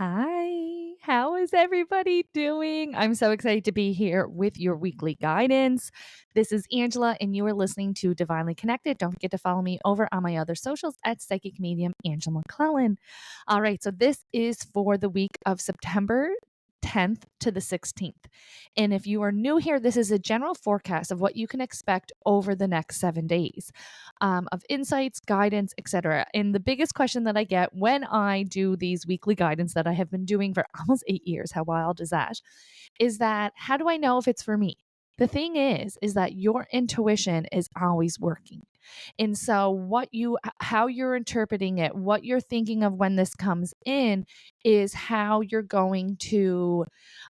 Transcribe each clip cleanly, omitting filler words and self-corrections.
Hi, how is everybody doing? I'm so excited to be here with your weekly guidance. This is Angela, and you are listening to Divinely Connected. Don't forget to follow me over on my other socials at Psychic Medium Angela McClellan. All right, so this is for the week of September 10th to the 16th. And if you are new here, this is a general forecast of what you can expect over the next 7 days of insights, guidance, etc. And the biggest question that I get when I do these weekly guidance that I have been doing for almost 8 years, how wild is that how do I know if it's for me? The thing is that your intuition is always working. And so how you're interpreting it, what you're thinking of when this comes in is how you're going to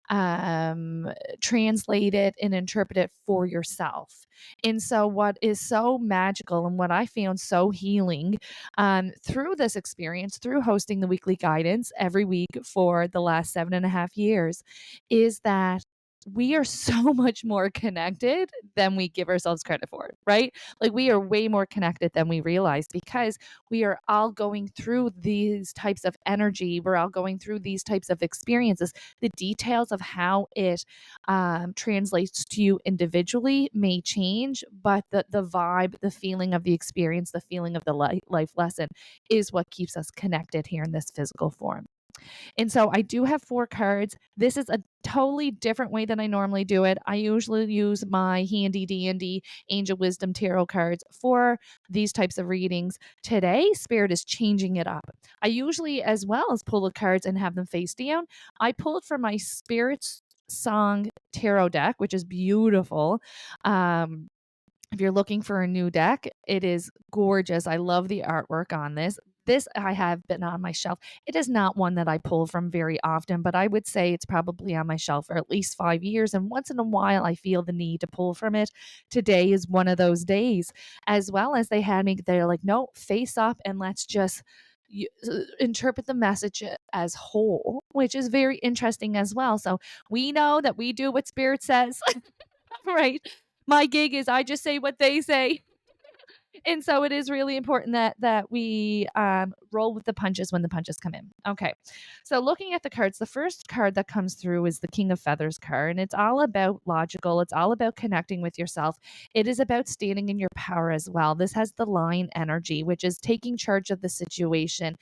um, translate it and interpret it for yourself. And so, what is so magical and what I found so healing through this experience, through hosting the weekly guidance every week for the last 7.5 years, is that we are so much more connected than we give ourselves credit for, right? Like we are way more connected than we realize because we are all going through these types of energy. We're all going through these types of experiences. The details of how it translates to you individually may change, but the vibe, the feeling of the experience, the feeling of the life lesson is what keeps us connected here in this physical form. And so I do have 4 cards. This is a totally different way than I normally do it. I usually use my handy dandy Angel Wisdom Tarot cards for these types of readings. Today, Spirit is changing it up. I usually, as well as pull the cards and have them face down, I pulled from my Spirit's Song Tarot deck, which is beautiful. If you're looking for a new deck, it is gorgeous. I love the artwork on this. This I have been on my shelf. It is not one that I pull from very often, but I would say it's probably on my shelf for at least 5 years. And once in a while, I feel the need to pull from it. Today is one of those days, as well as they're like, no, face up and let's just interpret the message as whole, which is very interesting as well. So we know that we do what Spirit says, right? My gig is I just say what they say. And so it is really important that we roll with the punches when the punches come in. Okay, so looking at the cards, the first card that comes through is the King of Feathers card, and it's all about logical. It's all about connecting with yourself. It is about standing in your power as well. This has the Lion energy, which is taking charge of the situation.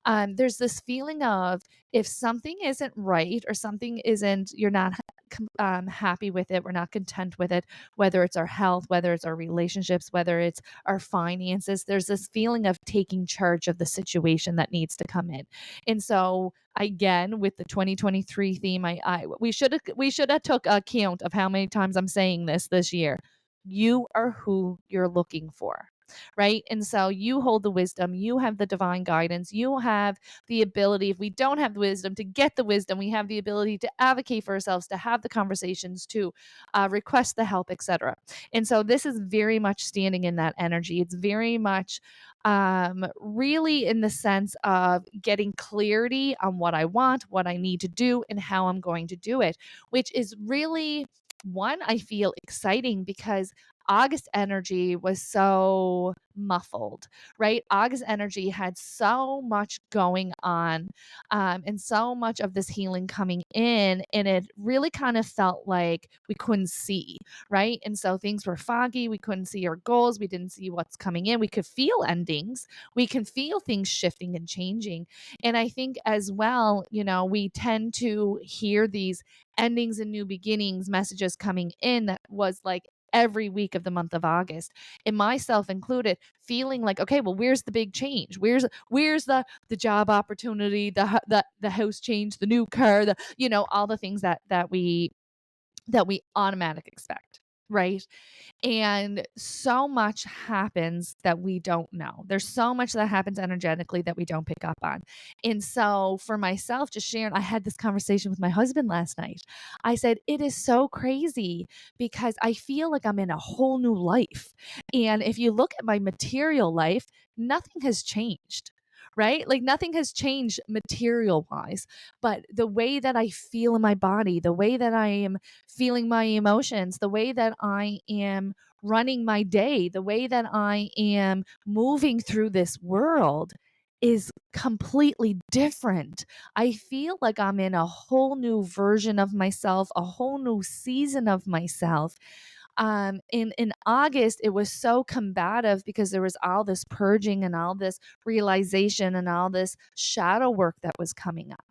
There's this feeling of if something isn't right or something isn't, you're not happy with it, we're not content with it, whether it's our health, whether it's our relationships, whether it's our finances, there's this feeling of taking charge of the situation that needs to come in. And so again, with the 2023 theme, we should have took account of how many times I'm saying this year. You are who you're looking for. Right. And so you hold the wisdom, you have the divine guidance, you have the ability, if we don't have the wisdom, to get the wisdom, we have the ability to advocate for ourselves, to have the conversations, to request the help, etc. And so this is very much standing in that energy. It's very much really in the sense of getting clarity on what I want, what I need to do, and how I'm going to do it, which is really one, I feel exciting because August energy was so muffled, right? August energy had so much going on and so much of this healing coming in. And it really kind of felt like we couldn't see, right? And so things were foggy. We couldn't see our goals. We didn't see what's coming in. We could feel endings. We can feel things shifting and changing. And I think as well, we tend to hear these endings and new beginnings messages coming in that was like every week of the month of August, and myself included, feeling like, okay, well, where's the big change? Where's the job opportunity, the house change, the new car, all the things that we automatic expect, right? And so much happens that we don't know. There's so much that happens energetically that we don't pick up on. And so for myself, just sharing, I had this conversation with my husband last night. I said, it is so crazy because I feel like I'm in a whole new life. And if you look at my material life, nothing has changed. Right? Like nothing has changed material wise, but the way that I feel in my body, the way that I am feeling my emotions, the way that I am running my day, the way that I am moving through this world is completely different. I feel like I'm in a whole new version of myself, a whole new season of myself. In August, it was so combative because there was all this purging and all this realization and all this shadow work that was coming up.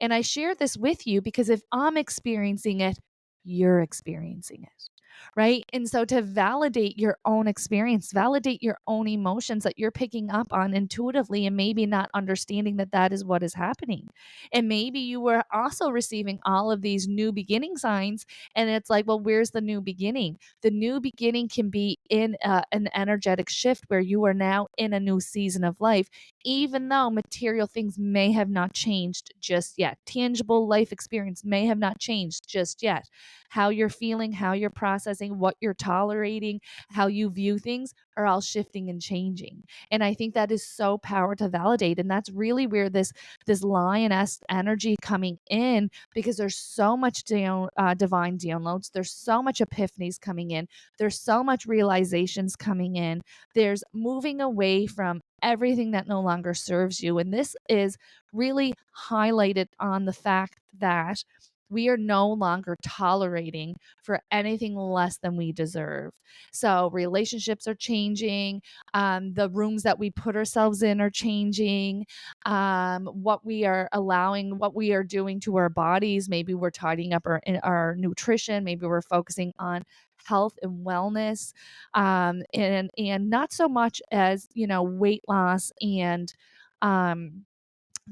And I share this with you because if I'm experiencing it, you're experiencing it. Right. And so to validate your own experience, validate your own emotions that you're picking up on intuitively and maybe not understanding that that is what is happening. And maybe you were also receiving all of these new beginning signs. And it's like, well, where's the new beginning? The new beginning can be in an energetic shift where you are now in a new season of life, even though material things may have not changed just yet. Tangible life experience may have not changed just yet. How you're feeling, how you're processing, what you're tolerating, how you view things are all shifting and changing. And I think that is so powerful to validate. And that's really where this lioness energy coming in, because there's so much divine downloads. There's so much epiphanies coming in. There's so much realizations coming in. There's moving away from everything that no longer serves you. And this is really highlighted on the fact that we are no longer tolerating for anything less than we deserve. So relationships are changing. The rooms that we put ourselves in are changing. What we are allowing, what we are doing to our bodies. Maybe we're tidying up our nutrition. Maybe we're focusing on health and wellness, and not so much as weight loss and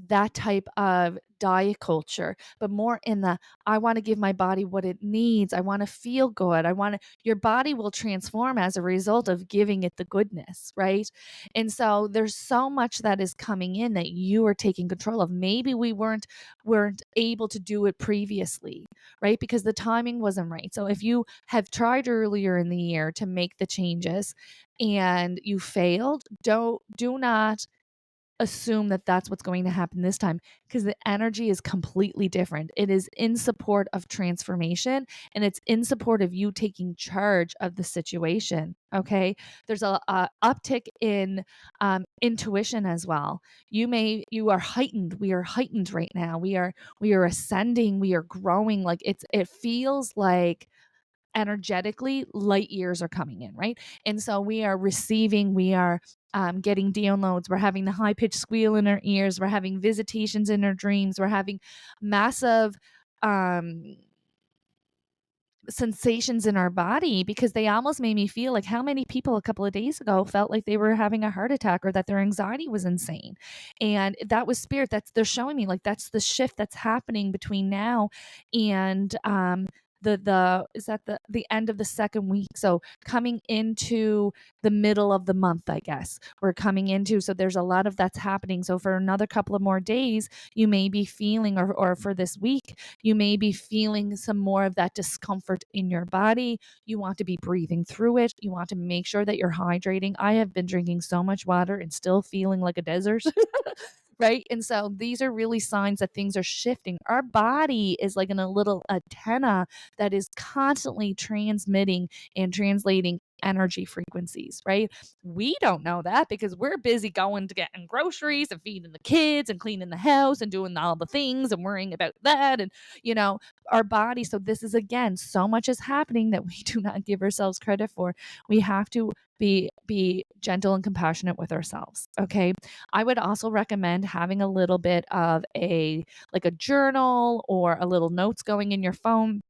that type of diet culture, but more in the I want to give my body what it needs. I want to feel good. Your body will transform as a result of giving it the goodness, right? And so there's so much that is coming in that you are taking control of. Maybe we weren't able to do it previously, right? Because the timing wasn't right. So if you have tried earlier in the year to make the changes and you failed, do not assume that that's what's going to happen this time, because the energy is completely different. It is in support of transformation, and it's in support of you taking charge of the situation. Okay. There's a uptick in intuition as well. You are heightened. We are heightened right now. We are ascending. We are growing. Like it feels like energetically light years are coming in, right? And so we are receiving, we are getting downloads, we're having the high pitched squeal in our ears, we're having visitations in our dreams, we're having massive um sensations in our body, because they almost made me feel like how many people a couple of days ago felt like they were having a heart attack or that their anxiety was insane. And that was spirit. They're showing me like that's the shift that's happening between now and the is that the end of the second week. So coming into the middle of the month, I guess we're coming into. So there's a lot of that's happening. So for another couple of more days, you may be feeling, or for this week, you may be feeling some more of that discomfort in your body. You want to be breathing through it. You want to make sure that you're hydrating. I have been drinking so much water and still feeling like a desert. Right. And so these are really signs that things are shifting. Our body is like in a little antenna that is constantly transmitting and translating energy frequencies, right? We don't know that because we're busy going to getting groceries and feeding the kids and cleaning the house and doing all the things and worrying about that and, you know, our body. So this is again, so much is happening that we do not give ourselves credit for. We have to be gentle and compassionate with ourselves. Okay. I would also recommend having a little bit of a journal or a little notes going in your phone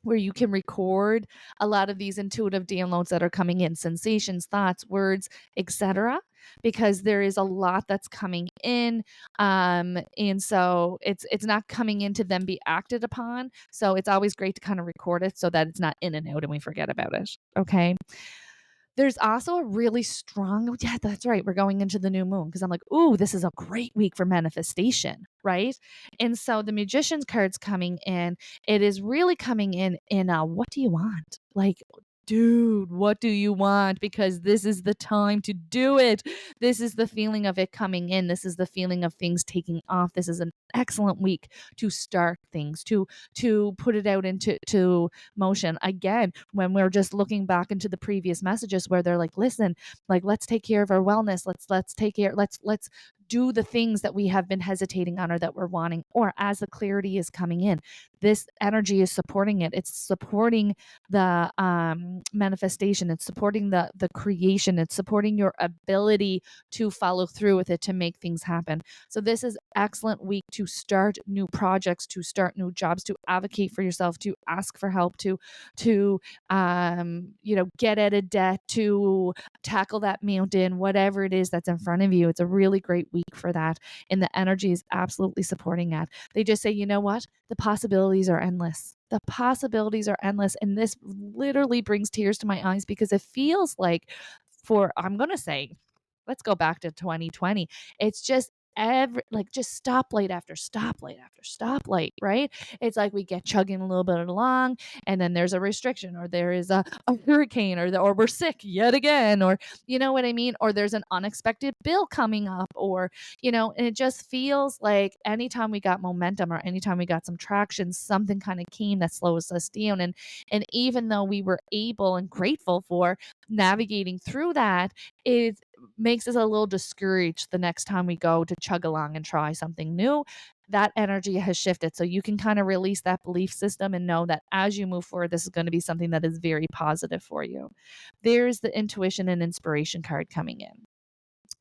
where you can record a lot of these intuitive downloads that are coming in, sensations, thoughts, words, etc., because there is a lot that's coming in, and so it's not coming in to then be acted upon. So it's always great to kind of record it so that it's not in and out and we forget about it. Okay. There's also a really strong, yeah, that's right. We're going into the new moon because I'm like, ooh, this is a great week for manifestation, right? And so the magician's card's coming in. It is really coming in what do you want? Like, dude, what do you want? Because this is the time to do it. This is the feeling of it coming in. This is the feeling of things taking off. This is an excellent week to start things, to put it out into motion. Again, when we're just looking back into the previous messages where they're like, listen, like let's take care of our wellness. Let's take care. Let's do the things that we have been hesitating on or that we're wanting, or as the clarity is coming in, this energy is supporting it. It's supporting the manifestation. It's supporting the creation. It's supporting your ability to follow through with it, to make things happen. So this is excellent week to start new projects, to start new jobs, to advocate for yourself, to ask for help, to get out of debt, to tackle that mountain, whatever it is that's in front of you. It's a really great week for that. And the energy is absolutely supporting that. They just say, you know what? The possibilities are endless. The possibilities are endless. And this literally brings tears to my eyes because it feels like I'm going to say, let's go back to 2020. It's just just stoplight after stoplight after stoplight, right? It's like we get chugging a little bit along, and then there's a restriction, or there is a hurricane, or we're sick yet again, or you know what I mean? Or there's an unexpected bill coming up, or, and it just feels like anytime we got momentum or anytime we got some traction, something kind of came that slows us down. And even though we were able and grateful for navigating through that, it makes us a little discouraged the next time we go to chug along and try something new. That energy has shifted. So you can kind of release that belief system and know that as you move forward, this is going to be something that is very positive for you. There's the intuition and inspiration card coming in.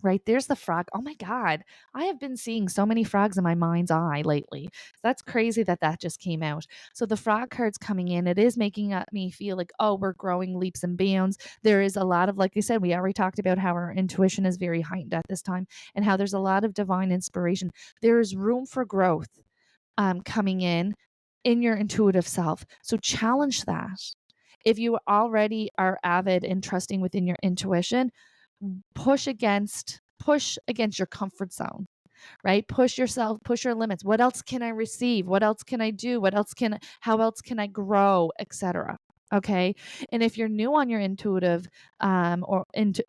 Right, there's the frog. Oh my God, I have been seeing so many frogs in my mind's eye lately. That's crazy that just came out. So the frog card's coming in. It is making me feel like, oh, we're growing leaps and bounds. There is a lot of, like I said, we already talked about how our intuition is very heightened at this time and how there's a lot of divine inspiration. There is room for growth coming in your intuitive self. So challenge that. If you already are avid and trusting within your intuition, push against your comfort zone, right? Push yourself, push your limits. What else can I receive? What else can I do? How else can I grow, etc. Okay. And if you're new on your intuitive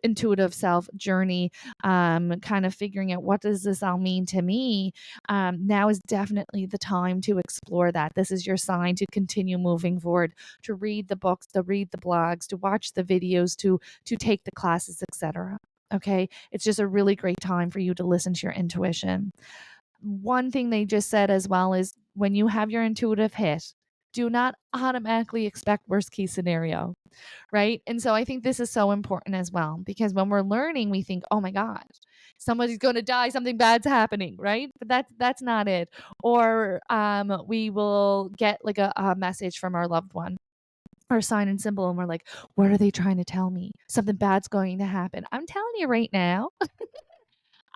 intuitive self journey, kind of figuring out what does this all mean to me, now is definitely the time to explore that. This is your sign to continue moving forward, to read the books, to read the blogs, to watch the videos, to take the classes, etc. Okay. It's just a really great time for you to listen to your intuition. One thing they just said as well is when you have your intuitive hit, do not automatically expect worst case scenario, right? And so I think this is so important as well, because when we're learning, we think, oh my God, somebody's going to die, something bad's happening, right? But that's not it. Or we will get like a message from our loved one, or sign and symbol, and we're like, what are they trying to tell me? Something bad's going to happen. I'm telling you right now,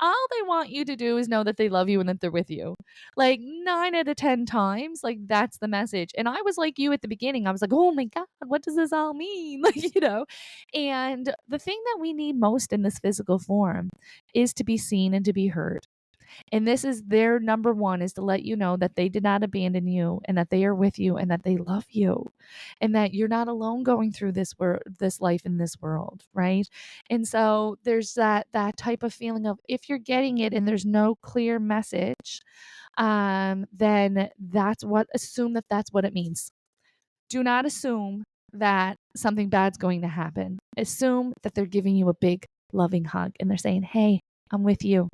all they want you to do is know that they love you and that they're with you. Like 9 out of 10 times, like that's the message. And I was like you at the beginning. I was like, oh my God, what does this all mean? And the thing that we need most in this physical form is to be seen and to be heard. And this is their number one, is to let you know that they did not abandon you and that they are with you and that they love you and that you're not alone going through this life in this world, right? And so there's that type of feeling of, if you're getting it and there's no clear message, then assume that that's what it means. Do not assume that something bad's going to happen. Assume that they're giving you a big loving hug and they're saying, hey, I'm with you.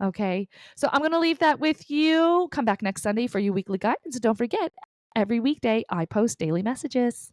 Okay. So I'm going to leave that with you. Come back next Sunday for your weekly guidance. And don't forget, every weekday I post daily messages.